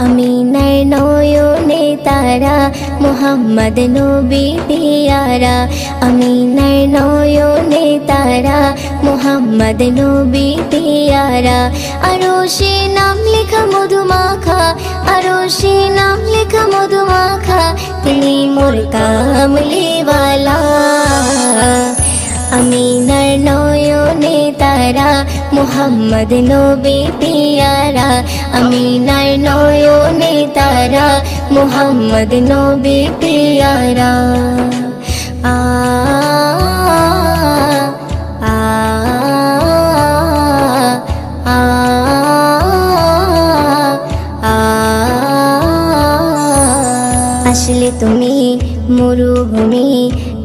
আমিনার নয়নে তারা মোহাম্মদ নবী পিয়ারা, আমিনার নয়নে তারা মোহাম্মদ নবী পিয়ারা। আরশে নাম লেখা মধুমাখা, আরশে নাম লেখা মধুমাখা, তিনি মোর কামলিওয়ালা। আমিনার নয়নে তারা মোহাম্মদ নবী পিয়ারা, আমিনার নয়নে তারা মোহাম্মদ নবী পিয়ারা। আ আ আ আ আসলে তুমি মরুভূমি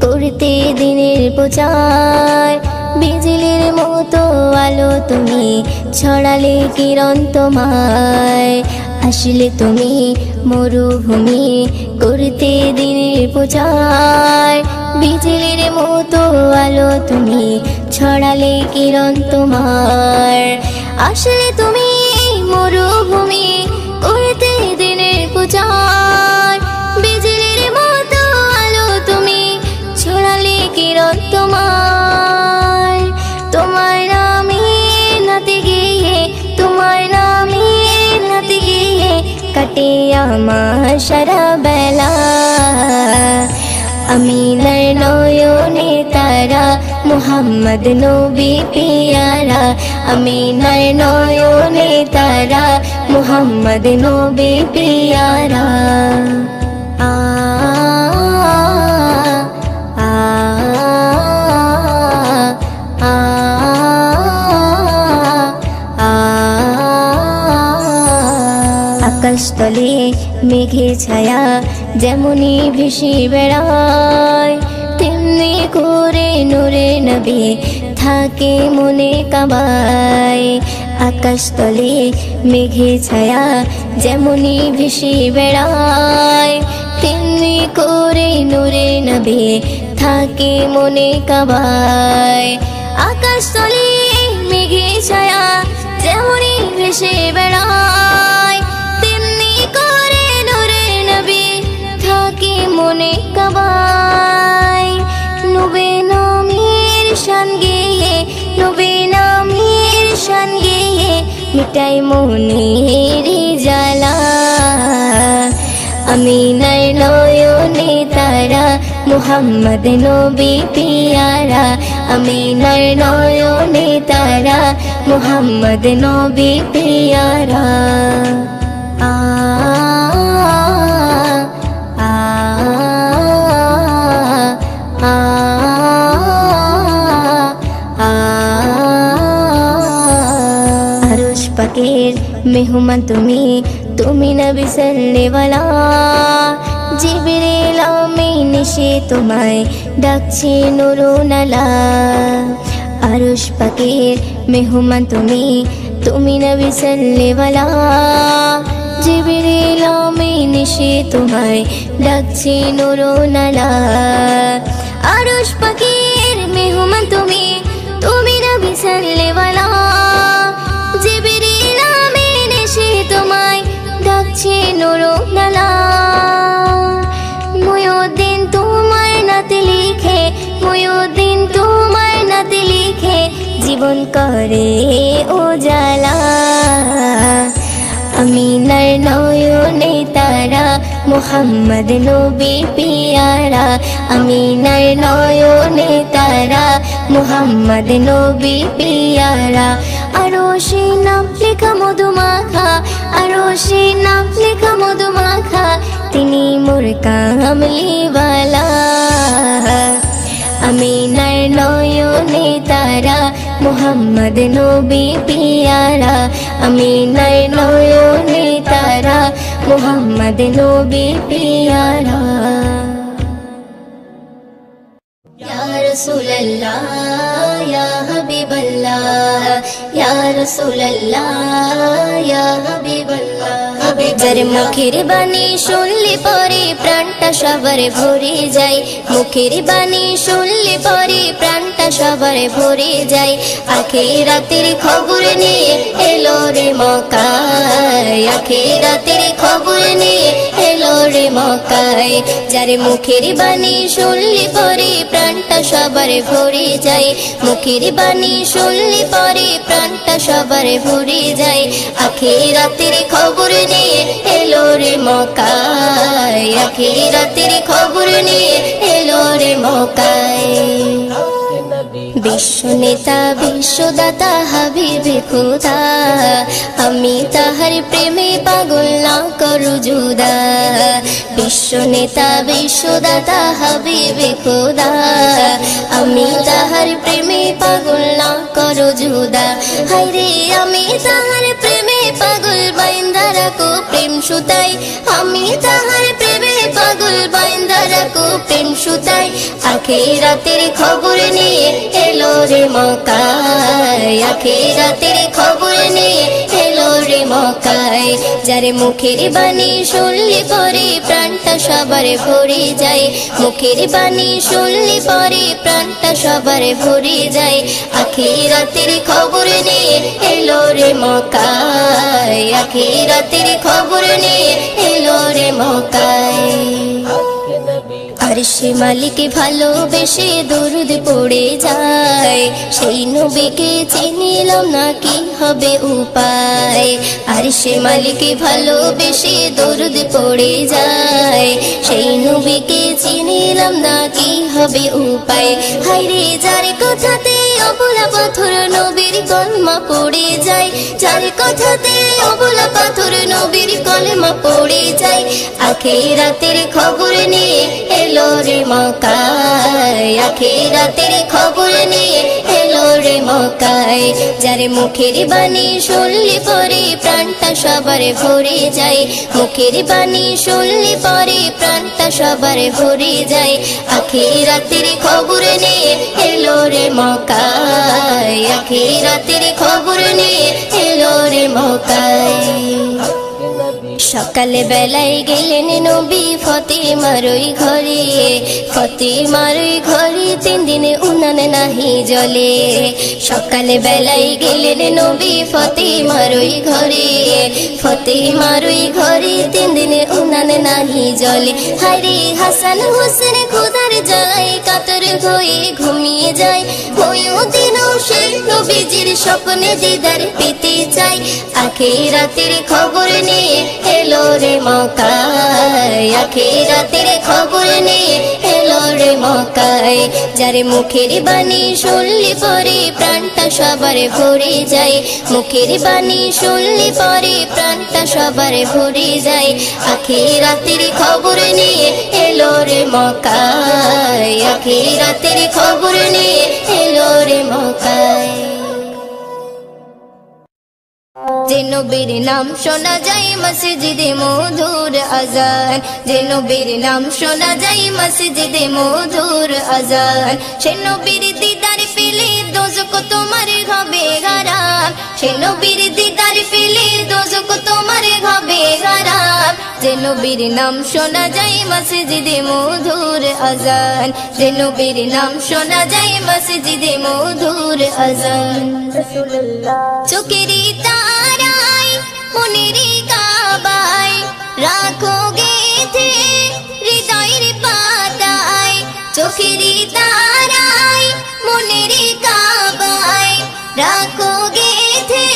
করতে দিনের প্রচার, বিজলির মতো আলো তুমি ছড়ালে কিরণ তোমায়। আসলে তুমি মরুভূমি করতে দিনের প্রচার, বিজলির মতো আলো তুমি ছড়ালে কিরণ তোমার। আসলে তুমি মরুভূমি করতে দিনের প্রচার, বিজলির মতো আলো তুমি ছড়ালে কিরণ তোমার। তোমার নামে নাতে গিয়ে, তোমার নামে নাতে গিয়ে কাটে আমার সারা বেলা। আমিনার নয়নে তারা মোহাম্মদ নবী পিয়ারা, আমিনার নয়নে তারা মোহাম্মদ নবী পিয়ারা। আ আ আ আ আকাশতলে মেঘে ছায়া যেমনি ভেসে বেড়ায়, তেমনি করে নূরে নবী থাকে মনে কাবায়। আকাশতলে মেঘে ছায়া যেমনি ভেসে বেড়ায়, তেমনি করে নূরে নবী থাকে মনে কাবায়। আকাশতলে মেঘে ছায়া যেমনি ভেসে বেড়ায়, তেমনি করে নূরে নবী থাকে মনে কাবায়। নবী নামের শান গেয়ে, নবী নামের শান গেয়ে মিটাই মনের জ্বালা। আমিনার নয়নে তারা মোহাম্মদ নবী পিয়ারা, আমিনার নয়নে তারা মোহাম্মদ নবী পিয়ারা। আ আ আ আ আরশ পাকের মেহমান তুমি, তুমি নবী সাল্লেওয়ালা। জিবরিল আমিন এসে তোমায় ডাকছে নুরুনালা। আরশ পাকের মেহমান তুমি, তুমি নবী সাল্লেওয়ালা। জিবরিল আমিন এসে তোমায় ডাকছে নুরুনালা। আরশ পাকের মেহমান তুমি, তুমি নবী সাল্লেওয়ালা। জিবরিল আমিন এসে তোমায় ডাকছে নুরুনালা। মুয়ুদ্দিন তোমার নাতে লিখে, মুয়ুদ্দিন তোমার নাতে লিখে জীবন করে উজালা। আমিনার নয়নে তারা মোহাম্মদ নবী পিয়ারা, আমিনার নয়নে তারা মোহাম্মদ নবী পিয়ারা। আরশে নাম লেখা মধুমাখা, আরশে নাম লেখা মধুমাখা, তিনি মোর কামলিওয়ালা। আমিনার নয়নে তারা মোহাম্মদ নবী পিয়ারা, আমিনার নয়নে তারা মোহাম্মদ নবী পিয়ারা। ইয়া রাসূলুল্লাহ ইয়া হাবিবাল্লাহ, ইয়া রাসূলুল্লাহ ইয়া হাবিবাল্লাহ। যার মুখের বাণী শুনলে পরে প্রাণটা সবার ভরে যায় মুখের বাণী শুনলে পরে প্রাণটা সবার ভরে যায় আখিরাতের খবর নিয়ে এলো রে মক্কায় আখিরাতের খবর নিয়ে এলো রে মক্কায় যার মুখের বাণী শুনলে পরে প্রাণটা সবার ভরে যায় মুখের বাণী শুনলে পরে প্রাণটা সবার ভরে যায় আখিরাতের খবর নিয়ে এলো রে মক্কায় আখিরাতের খবর নিয়ে এলো রে মক্কায় বিশ্ব নেতা বিশ্বদাতা হাবিবে খোদা আমি তাহার প্রেমে পাগল না করু জুদা বিশ্ব নেতা বিশ্বদাতা হাবিবে খোদা আমি তাহার প্রেমে পাগল না করু জুদা হায়রে আমি তাহার প্রেমে পাগল বাইন্দা রাখো প্রেম সুতাই আমি তাহার প্রেমে পাগল বাইন্দা রাখো প্রেম সুতাই আখিরাতের খবর নিয়ে এলো রে মক্কায় আখিরাতের খবর নিয়ে এলো রে মক্কায় যার মুখের বাণী শুনলে পরে প্রাণটা সবার ভরে যায় মুখের বাণী শুনলে পরে প্রাণটা সবার ভরে যায় আখিরাতের খবর নিয়ে এলো রে মক্কায় আখিরাতের খবর নিয়ে এলো রে মক্কায় আরশে মালিক ভালোবেসে দরুদ পড়ে যায় সেই নবীকে চিনিলাম না কি হবে উপায় আরশে মালিক ভালোবেসে দরুদ পড়ে যায় সেই নবীকে চিনিলাম না কি হবে উপায় হায়রে যার কথাতে অবলা পাথর নবীর কলমা পড়ে যায় যার কথাতে অবলা পাথর নবীর কলমা পড়ে যায় আখিরাতের খবর নিয়ে এলো রে মক্কায় আখিরাতের খবর নিয়ে এলো রে মক্কায় যার মুখের বাণী শুনলে পরে প্রাণটা সবার ভরে যায় মুখের বাণী শুনলে পরে প্রাণটা সবার ভরে যায় আখিরাতের খবর নিয়ে এলো রে মক্কায় আখিরাতের খবর নিয়ে এলো রে মক্কায় সকালে বেলায় গেলেন নবী ফতেমার ওই ঘরে ফতেমার ওই ঘরে 3 দিনে উনান নাহি জলে সকালে বেলায় গেলেন নবী ফতেমার ওই ঘরে ফতেমার ওই ঘরে 3 দিনে উনান নাহি জলে হায়রে হাসান হোসেন খোদার জ্বালায় কাতর হয়ে ঘুমিয়ে যায় ওইও দিনও সেই নবীজির স্বপ্নে দিদার পেতে চাই আখিরাতের খবর নিয়ে এলো রে মক্কায় আখিরাতের খবর নিয়ে এলো রে মক্কায় যার মুখের বাণী শুনলে পরে প্রাণটা সবার ভরে যায় মুখের বাণী শুনলে পরে প্রাণটা সবার ভরে যায় আখিরাতের খবর নিয়ে এলো রে মক্কায় আখিরাতের খবর নিয়ে এলো রে মক্কায় যে নবীর নাম শোনা যায় মসজিদে মধুর আজান যে নবীর নাম শোনা যায় মসজিদে মধুর আজান সে নবীর দিদার পেলে দোজখ তোমার হবে হারাম সে নবীর দিদার পেলে দোজখ তোমার হবে হারাম যে নবীর নাম শোনা যায় মসজিদে মধুর আজান যে নবীর নাম শোনা যায় মসজিদে মধুর আজান চোখেরই তারায় মনের কাবায় রাখো গেথে হৃদয়ের পাতায় চোখেরই তারায় মনের কাবায় রাখো গেথে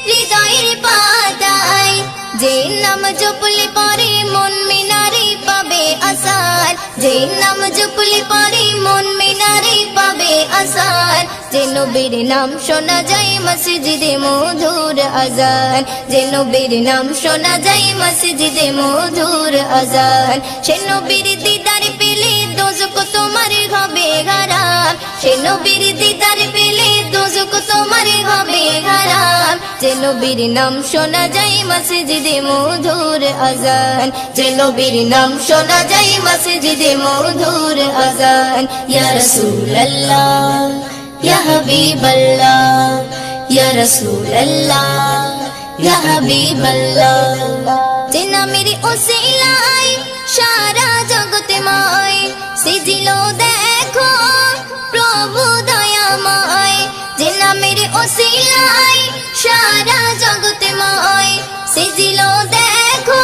হৃদয়ের পাতায় যে নাম জপলে পরে মন মিনারে পাবে আসার যে নাম জপলে পরে মন মিনারে পাবে আসার যে নবীর নাম শোনা যায় মসজিদে মধুর আজান যে নবীর নাম শোনা যায় মসজিদে মধুর আজান সে নবীর দিদার পেলে দোজখ তোমার হবে হারাম সে নবীর দিদার পেলে দোজখ তোমার হবে হারাম যে নবীর নাম শোনা যায় মসজিদে মধুর আজান যে নবীর নাম শোনা যায় মসজিদে মধুর আজান ইয়া রাসূলুল্লাহ ইয়া হাবিবাল্লাহ ইয়া রাসূলুল্লাহ ইয়া হাবিবাল্লাহ যে নামের ওসিলায় সারা সারা জগৎময় সেজিল দেখো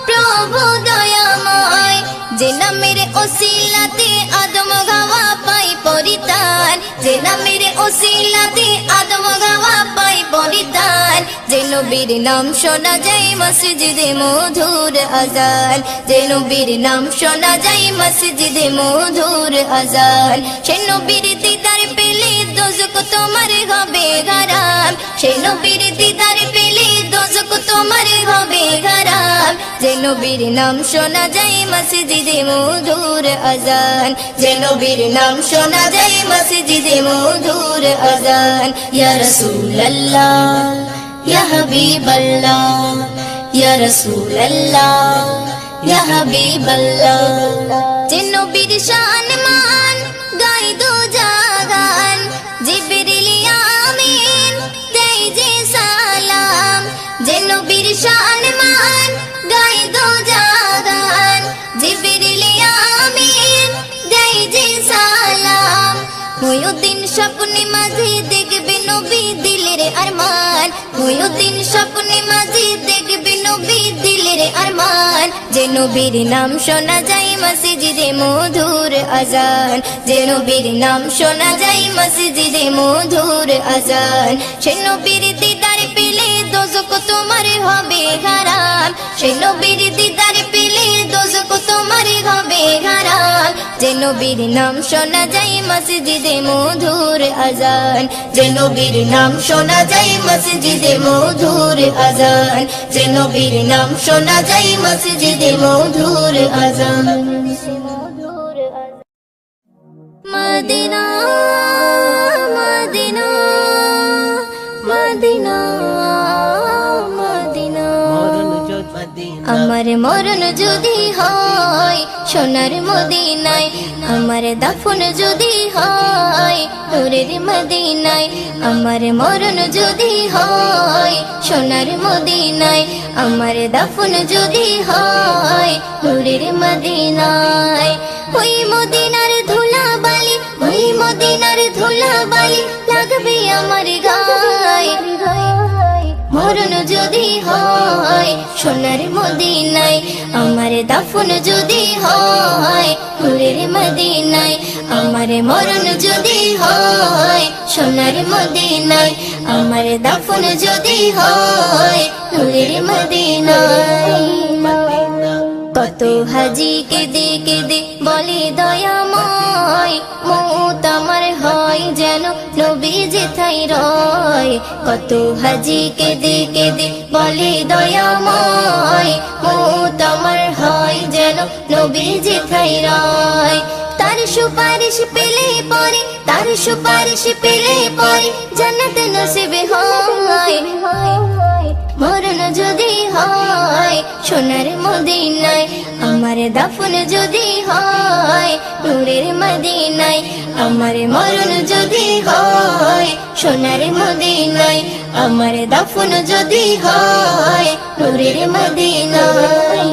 প্রভু দয়াময় যে নামের ওসিলাতে আদম গাওয়া পাই পরিত্রাণ যে নামের ওসিলাতে আদম গাওয়া পাই পরিত্রাণ যে নবীর নাম শোনা যায় মসজিদে মধুর আজান যে নবীর নাম শোনা যায় মসজিদে মধুর আজান সে নবীর দিদার পেলে দোজখ তোমার হবে হারাম সে নবীর দিদার পেলে দোজখ তোমার হবে হারাম যে নবীর নাম শোনা যায় মসজিদে মধুর আজান যে নবীর নাম শোনা যায় মসজিদে মধুর আজান ইয়া রাসূলুল্লাহ ইয়া হাবিবাল্লাহ ইয়া রাসূলুল্লাহ ইয়া হাবিবাল্লাহ যে নবীর শান মান গাই দো জাগান জিবরিল আমিন দেই যে সালাম যে নবীর শান মান গাই দো জাগান জিবরিল আমিন দেই যে সালাম মুয়ুদ্দিন স্বপ্নে মাঝে দেখবে নবী দিলের আরমান মুয়ুদ্দিন স্বপ্নে মাঝে দেখবে নবী দিলের আরমান যে নবীর নাম শোনা যায় মসজিদে মধুর আজান যে নবীর নাম শোনা যায় মসজিদে মধুর আজান সে নবীর দিদার পেলে দোজখ তোমার হবে হারাম সে নবীর দিদার পেলে দোজখ তোমার হবে হারাম যে নবীর নাম শোনা যায় মসজিদে মধুর আজান যে নবীর নাম শোনা যায় মসজিদে মধুর আজান যে নবীর নাম শোনা যায় মসজিদে মধুর আজান মদিনা মদিনা মদিনা মদিনা আমার মরণ যদি হয় সোনার মদিনায় আমার দাফন যদি হয় নূরের মদিনায় আমার মরণ যদি হয় সোনার মদিনায় আমার দাফন যদি হয় নূরের মদিনায় ওই মদিনার ধুলাবালি ওই মদিনার ধুলাবালি লাগবে আমার গায়ে মরণ যদি হয় সোনার মদিনায় আমার দাফন যদি হয় নূরের মদিনায় আমার মরণ যদি হয় সোনার মদিনায় আমার দাফন যদি হয় নূরের মদিনায় কত হাজি কেঁদে কেঁদে বলে দয়াময় মৌত আমার হয় যেন নবী যেথায় রয় কত হাজি কেঁদে কেঁদে বলে দয়াময় মৌত আমার হয় যেন নবী যেথায় রয় তার সুপারিশ পেলে পরে তার সুপারিশ পেলে পরে জান্নাত নসিব হয় মরণ যদি হয় সোনার মদিনায় আমার দাফন যদি হয় নূরের মদিনায় আমার মরণ যদি হয় সোনার মদিনায় আমার দাফন যদি হয় নূরের মদিনায়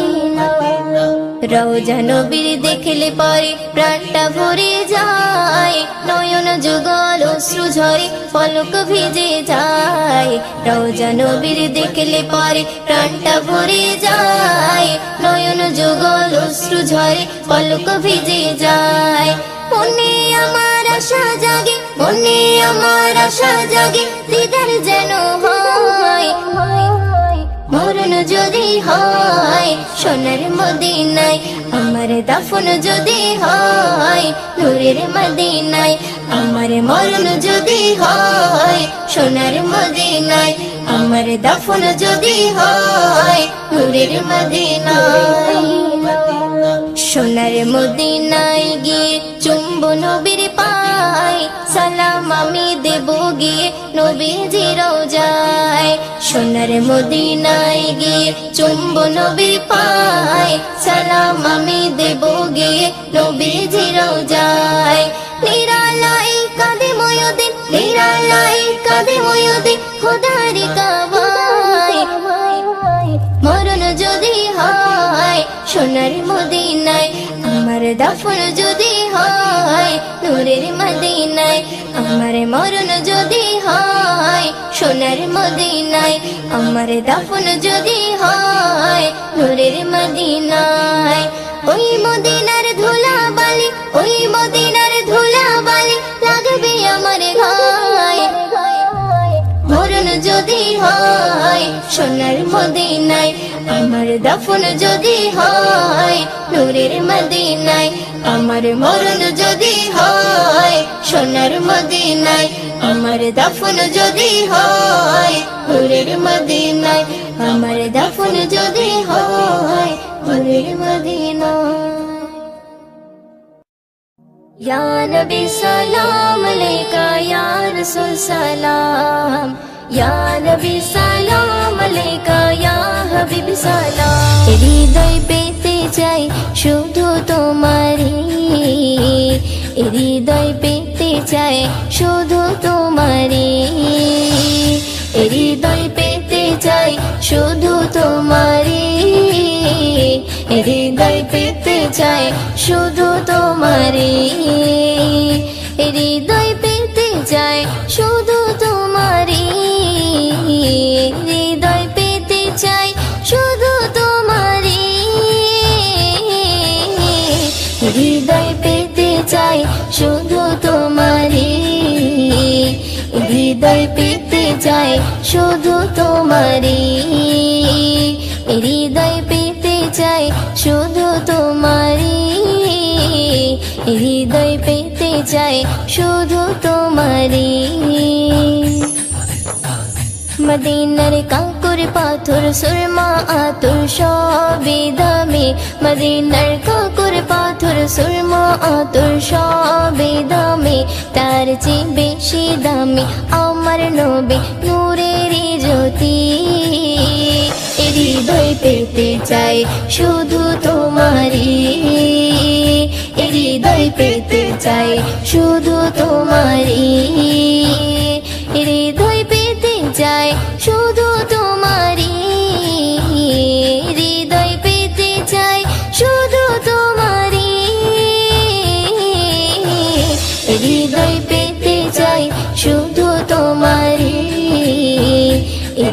রওজা নবীর দেখলে পরে প্রাণটা ভরে যায় নয়ন যুগল অশ্রু ঝরে পলক ভিজে যায় রওজা নবীর দেখলে পরে প্রাণটা ভরে যায় নয়ন যুগল অশ্রু ঝরে পলক ভিজে যায় মনে আমার আশা জাগে মনে আমার আশা জাগে দিদার যেন হয় মরণ যদি হয় সোনার মদিনায় আমার দাফন যদি হয় নূরের মদিনায় আমার মরণ যদি হয় সোনার মদিনায় আমার দাফন যদি হয় নূরের মদিনায় সোনার মদিনায় গিয়ে চুম্বো নবীর পায় সালাম আমি দেব গিয়ে নবীজির রওজায় সোনার মদিনায় গিয়ে চুম্বো নবীর পায় সালাম আমি দেব গিয়ে নবীজির রওজায় নিরালাই কাঁদে ময়ূদিন নিরালাই কাঁদে ময়ূদিন খোদার কাবায় মরণ যদি হয় সোনার মদিনায় আমার দাফন যদি হয় নূরের মদিনায়, আমার মরণ যদি হয় সোনার মদিনায়, আমার দাফন যদি হয় নূরের মদিনায়। ওই মদিনার ধুলা বালি, ওই মদিনার ধুলা বালি লাগবে আমার গায়ে। মরণ যদি হয় সোনার মদিনায়, আমার দাফন যদি হয় নূরের মদিনায়, আমার মরণ যদি হয় সোনার মদিনায়, আমার দাফন যদি হয় নূরের মদিনায়, আমার দাফন যদি হয় নূরের মদিনায়। या नबी सलाम अलैका या रसूल सलाम, या नबी सलाम अलैका या हबीब सलाम। হৃদয় পেতে চাই শুধু তোমারি, হৃদয় পেতে চাই শুধু তোমারি, হৃদয় পেতে চাই শুধু তোমারি, হৃদয় পেতে চাই শুধু তোমারি, হৃদয় পেতে চাই শুধু তোমারি, হৃদয় পেতে চাই শুধু তোমারি, হৃদয় পেতে চাই শুধু তোমারি, হৃদয় পেতে চাই শুধু তোমারি, হৃদয় পেতে চাই শুধু তোমারি, হৃদয় পেতে চাই শুধু তোমারি। মদিনার কাঁকুর পাথর সুরমা আতর সবই দামি, মদিনার কাঁকুর পাথর সুরমা আতর সবই দামি, তার চেয়ে বেশি দামি আমার নবী নূরের জ্যোতি। হৃদয় পেতে চাই শুধু তোমারি, হৃদয় পেতে চাই শুধু তোমারি, হৃদয় পেতে চাই শুধু তোমারি, হৃদয় পেতে চাই শুধু তোমারি, হৃদয় পেতে চাই শুধু তোমারি,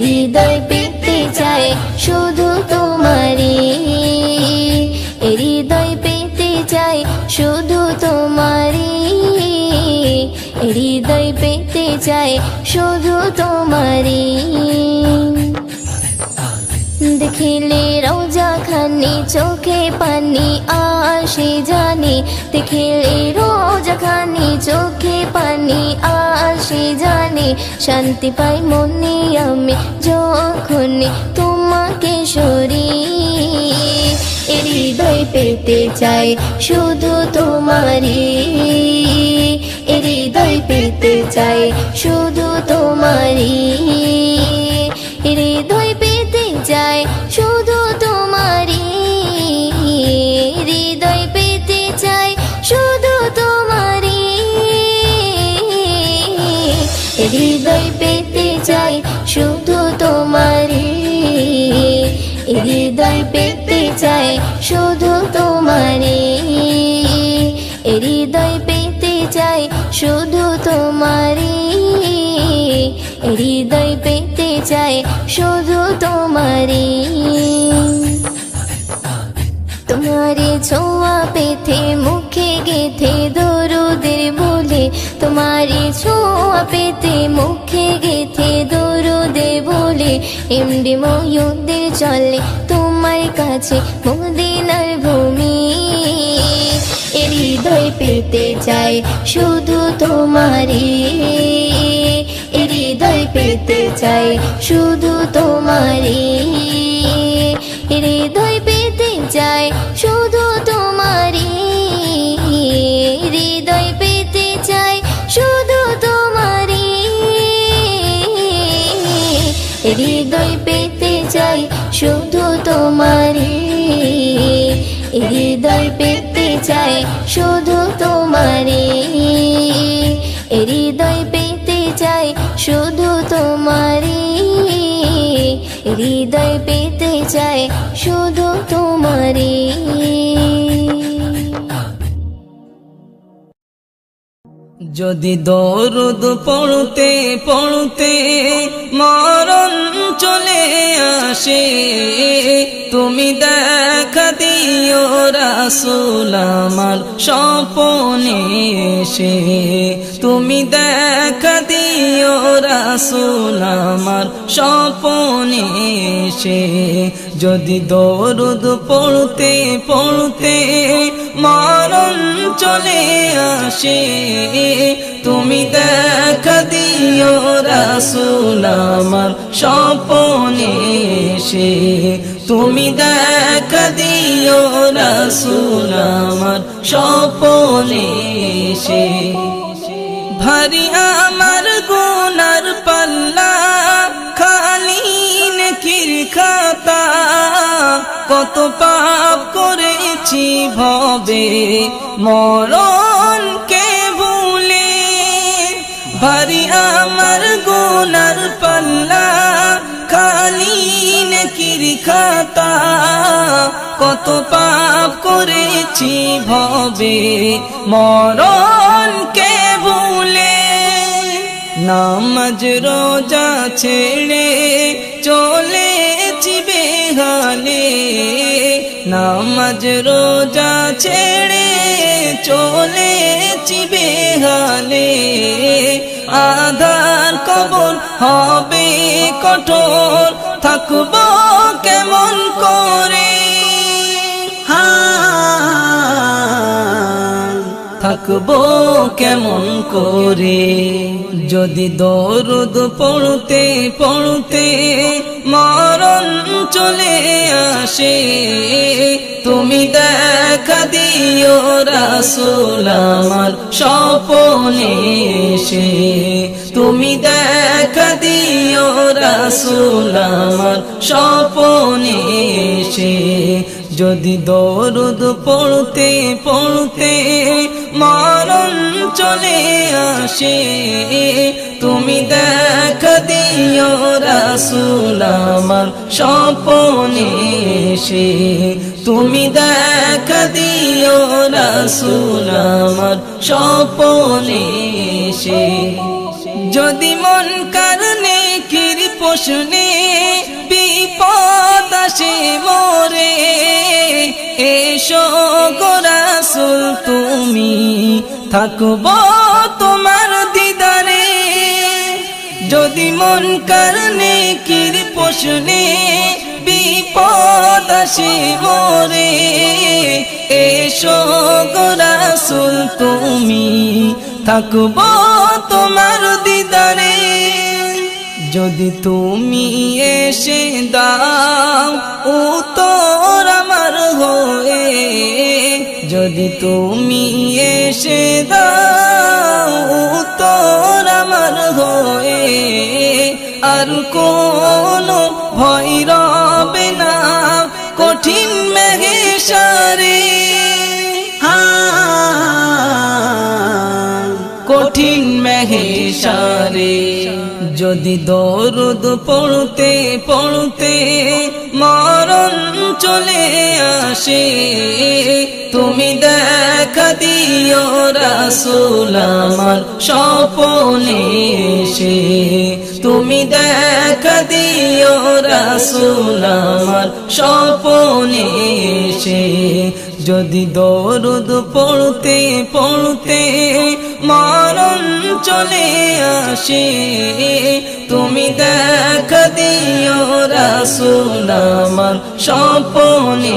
হৃদয় পেতে চাই শুধু তোমারি, হৃদয় পেতে চাই শুধু তোমারি, হৃদয় পেতে চাই শুধু তোমারি। দেখিলে রোজা খানি চোখে পানি আসে জানি, দেখিলে রোজা খানি চোখে পানি আসে জানি, শান্তি পাই মনে আমি যখন তোমাকে সরি। হৃদয় পেতে চাই শুধু তোমারি, হৃদয় পেতে চাই শুধু তোমারি, হৃদয় পেতে চাই শুধু তোমারি, হৃদয় পেতে চাই শুধু তোমারি, হৃদয় পেতে চাই শুধু তোমারি, হৃদয় পেতে চাই শুধু তোমারি, হৃদয় পেতে চাই শুধু তোমারি, হৃদয় পেতে চাই শুধু তোমারি। তোমারে ছোঁয়া পেতে মুখে গেথে দরুদের বলে, তোমারে ছোঁয়া পেতে মুখে গেথে দরুদে বলে, এমডি ময়ূরদের চলে তোমার কাছে মদিনার ভূমি। হৃদয় পেতে চাই শুধু তোমারি, হৃদয় পেতে চাই শুধু তোমারি, হৃদয় পেতে চাই শুধু তোমারি, হৃদয় পেতে চাই শুধু তোমারি, হৃদয় পেতে চাই শুধু তোমারি, হৃদয় পেতে চাই শুধু তোমারি, হৃদয় পেতে চাই শুধু তোমারি, হৃদয় পেতে চাই শুধু তোমারি। যদি দরুদ পড়তে পড়তে মরণ চলে আসে, তুমি দেখা দিও রাসূল আমার স্বপ্নে এসে, তুমি দেখা দিও রাসূল আমার স্বপ্নে এসে। যদি দরুদ পড়তে পড়তে মরণ চলে আসে, তুমি দেখা দিও রাসূল আমার স্বপ্নে এসে, তুমি দেখা দিও রাসূল আমার স্বপ্নে এসে। ভারী আমার গুনার পাল্লা, খালি নেকির খাতা, কত পাপ করেছি ভবে মরণকে ভুলে। ভারী আমার গুনার পাল্লা, খালি নেকির খাতা, কত পাপ করেছি ভবে মরণকে ভুলে। নামাজ রোজা ছেড়ে চলেছি বেহালে, নামাজ রোজা ছেড়ে চলেছি বেহালে। আধার কবর হবে কঠোর, থাকবো কেমন করে, থাকবো কেমন করে। যদি দরুদ পড়তে পড়তে মরণ চলে আসে, তুমি দেখা দিও রাসূল আমার স্বপ্নে এসে, তুমি দেখা দিও রাসূল আমার স্বপ্নে এসে। যদি দরুদ পড়তে পড়তে মরণ চলে আসে, তুমি দেখা দিও রাসূল আমার স্বপ্নে এসে, তুমি দেখা দিও রাসূল আমার স্বপ্নে এসে। যদি মন কারণে কির প্রশ্নে বিপদ আসে মোরে, এসো গো রাসূল তুমি, থাকবো তোমার দিদারে। যদি মন কারণে কির প্রশ্নে বিপদ আসে মোরে, এসো গো রাসূল তুমি, থাকবো তোমার দিদারে। যদি তুমি এসে দাও উত্তর আমার হয়ে, যদি তুমি এসে দাও উত্তর আমার হয়ে, আর কোনো ভয় রবে না কঠিন মেঘেশারে, কঠিন মেঘেশারে। যদি দরুদ পড়তে পড়তে মরণ চলে আসে, তুমি দেখা দিও রাসূল আমার স্বপ্নে এসে, তুমি দেখা দিও রাসূল আমার স্বপ্নে এসে। যদি দরুদ পড়তে পড়তে মরণ চলে আসে, তুমি দেখা দিও রাসূল আমার স্বপ্নে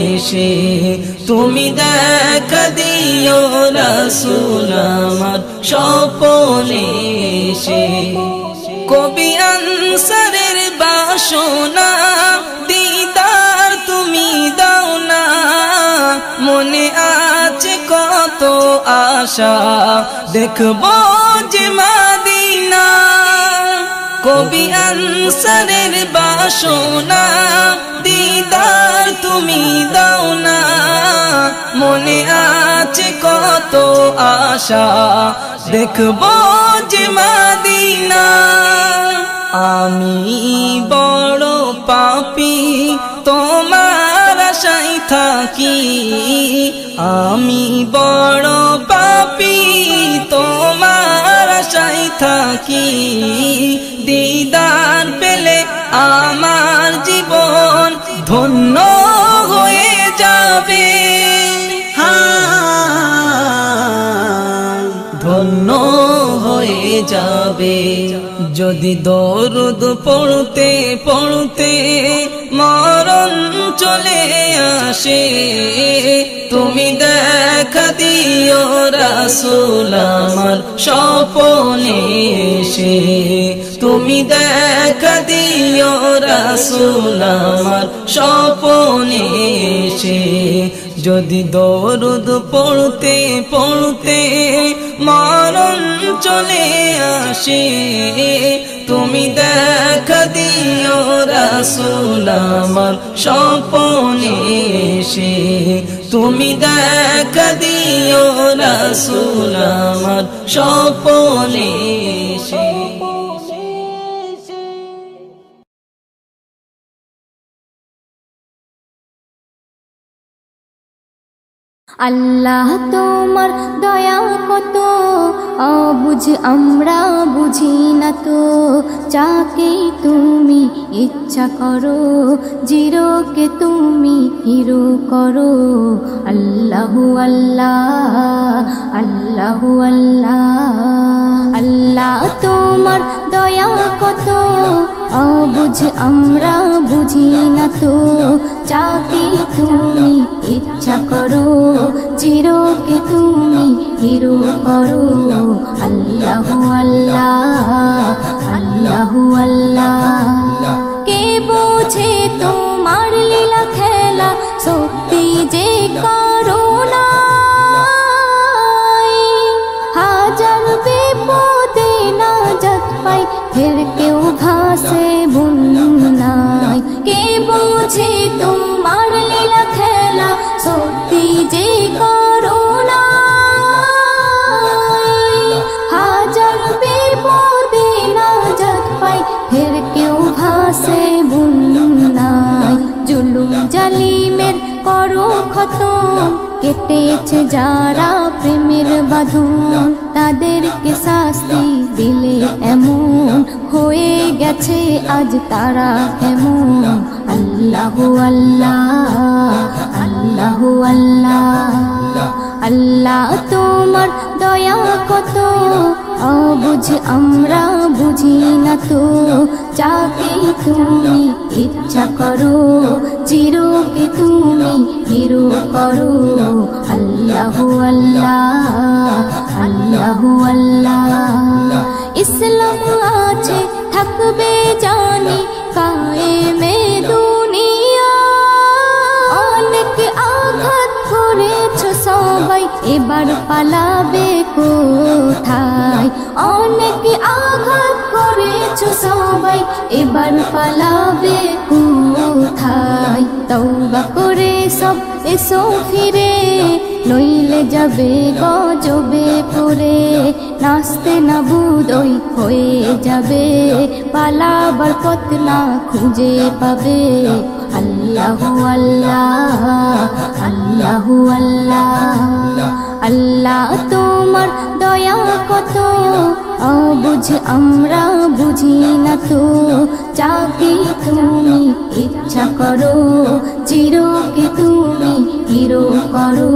এসে, তুমি দেখা দিও রাসূল আমার স্বপ্নে এসে। কবি আনসারের বাসনা দিদার তুমি দাও না, মনে আছে কত আশা দেখবো যে মদিনা। কবি আনসারের বাসনা দিদার তুমি দাও না, মনে আছে কত আশা দেখবো যে মদিনা। আমি বড় পাপী তোমার আশায় থাকি, আমি বড় পাপী তোমার থাকি দিদার পেলে আমার জীবন ধন্য হয়ে যাবে ধন্য হয়ে যাবে যদি দরুদ পড়তে পড়তে মরণ চলে আসে তুমি দেখা দিও রাসূল আমার স্বপ্নে এসে তুমি দেখা দিও রাসূল আমার স্বপ্নে এসে যদি দরুদ পড়তে পড়তে মরণ চলে আসে তুমি দেখা দিও রাসূল আমার স্বপ্নে এসে তুমি দেখা দিও রাসূল আমার স্বপ্নে এসে আল্লাহ তোমার দয়া কত অবুঝ আমরা বুঝি না তো যাকে তুমি ইচ্ছা করো জিরোকে তুমি হিরো করো আল্লাহু আল্লাহ আল্লাহু আল্লাহ আল্লাহ তোমার দয়া কত অবুঝ আমরা বুঝি না তো যাকে তুমি ইচ্ছা করো চিরকে তুমি হিরো করো আল্লাহু আল্লাহ আল্লাহু আল্লাহ কে বোঝে তোমার লীলা খেলা সত্যি যে করো না হাজার বিপদে নাজাত পাই ফের কেউ ভাসে বন্যায় কে বোঝে তোমার লীলা খেলা সত্যি যে করো না হাজার বিপদে নাজাত পাই ফের কেউ ভাসে বন্যায় জুলুম জালিমের করো খতম কেটেছে যারা প্রেমের বাঁধন তাদেরকে শাস্তি দিলে এমন হয়ে গেছে আজ তারা এমন আল্লাহু আল্লাহ আল্লাহু আল্লাহ আল্লাহ তোমার দয়া কত অবুঝ আমরা বুঝি না তো যাকে তুমি ইচ্ছা করো চিরকে তুমি হিরো করো আল্লাহু আল্লাহ আল্লাহু আল্লাহ ইসলাম আছে থাকবে জানি কায়েমে দুনিয়া অনেক আঘাত করেছো সবাই এবার পালাবে কোথায় অনেক আঘাত করেছো সবাই এবার পালাবে কোথায় তওবা করে সব এসো ফিরে নইলে যাবে গজবে পড়ে নাচতে না বুদই হয়ে যাবে পালাবার পথ না খুঁজে পাবে আল্লাহু আল্লাহ আল্লাহু আল্লাহ আল্লাহ তোমার দয়া কত অবুঝ আমরা বুঝি না তো যাকে তুমি ইচ্ছা করো চিরকে তুমি হিরো করো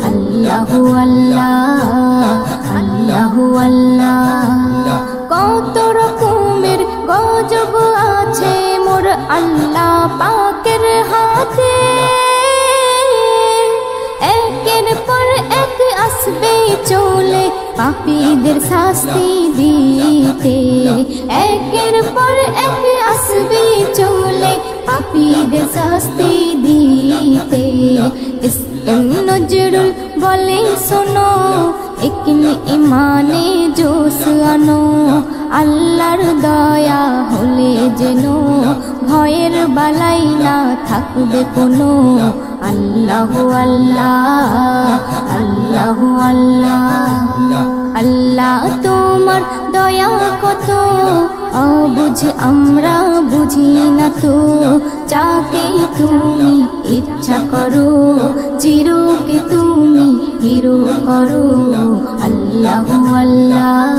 আল্লাহু আল্লাহ আল্লাহু আল্লাহ কত রকমের গজব আছে মোর আল্লাহ পাকের হাতে একের পর এক আসবে চলে পাপীদের শাস্তি দিতে একের পর এক আসবে চলে পাপীদের শাস্তি দিতে নজরুল বলে শোনো একনি ইমানে জোশ আনো আল্লাহর দয়া হলে যেন ভয়ের বালাই না থাকবে কোনো আল্লাহু আল্লাহ আল্লাহু আল্লাহ আল্লাহ তোমার দয়া কত অবুঝ আমরা বুঝি না তো যাকে তুমি ইচ্ছা করো চিরকে তুমি হিরো করো আল্লাহু আল্লাহ